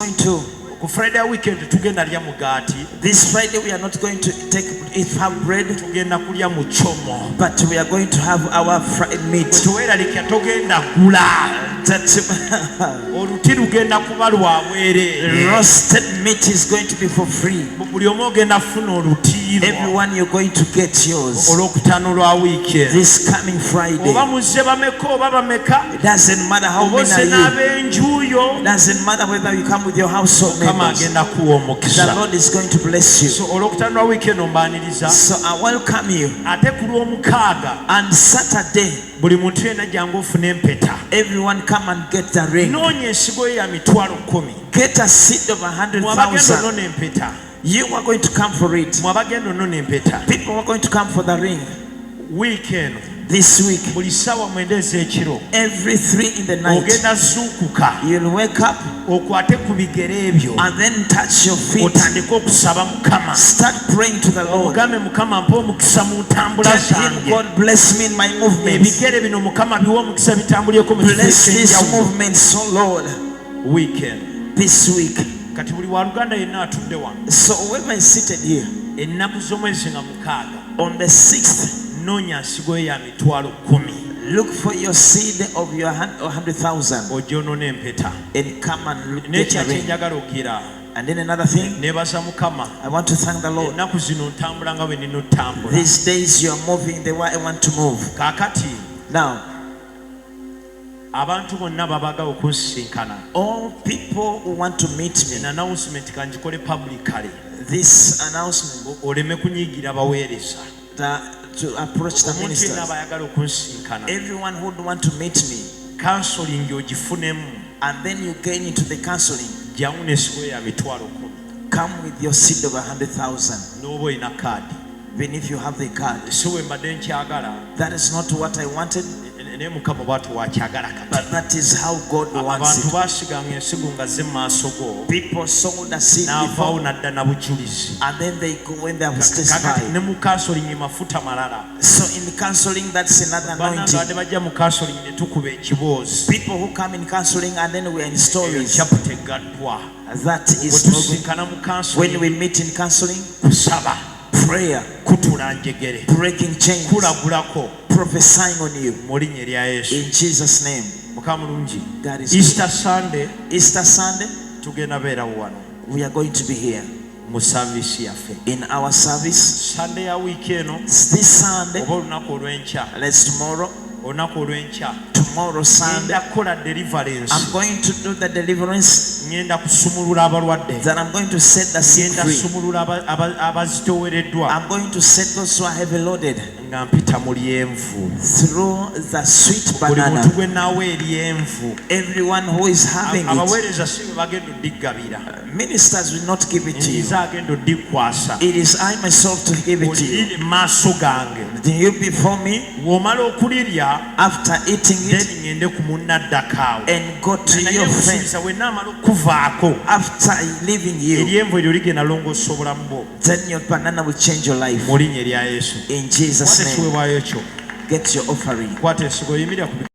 going to Friday weekend tugenda lya mugati. This Friday we are not going to have bread, Tugenda kulya muchomo. but we are going to have our fried meat. Tuweralika tugenda gula. Oluti lugenda kuba lwa bwereere. Roasted meat is going to be for free. Buli omu ogenda kufuna olutiiro. Everyone, you're going to get yours olwokutaano lwa weekend. this coming Friday. Oba muzze bameka oba bameka. It doesn't matter how many are you. N'ab'enjuuyo. It doesn't matter whether you come with your household members. The Lord is going to bless you. So olwokutaano lwa weekend ombaaniriza. So I welcome you. Ate ku lw'omukaaga. And Saturday, buli muntu yenna jangu ofune empeta. everyone come and get the ring. Noonya ensigo ye ya mitwalo 10. Get a seed of 100,000. Empeta. You are going to come for it. Empeta. People are going to come for the ring. Weekend. This week, every 3 in the night, you'll wake up and then touch your feet. Start praying to the Lord. Tell him, God bless me in my movements. Bless this movement, so Lord. Weekend. This week. So whoever is seated here, on the 6th, look for your seed of your 100,000 and come and look at your ring. And then another thing, I want to thank the Lord. These days you are moving the way I want to move. Now, all people who want to meet me, this announcement to approach the ministers. Everyone who would want to meet me, and then you gain into the counseling, come with your seed of 100,000. Even if you have the card. That is not what I wanted, but that is how God wants it. People sowed a seed before, and then they go when they have testified. So in counseling, that's another anointing. People who come in counseling and then we are in stories. That is when we meet in counseling. Prayer, breaking chains, prophesying on you. In Jesus' name. God is Easter Sunday. Easter Sunday, we are going to be here in our service. This Sunday, let's tomorrow. Tomorrow Sunday, I'm going to do the deliverance. That I'm going to set the sick free. I'm going to set those who are heavy loaded through the sweet banana. Everyone who is having it, ministers will not give it to you. It is I myself to give it to you. Then you before me, after eating it, and go to your friend. After leaving you, then your banana will change your life. In Jesus' name, get your offering.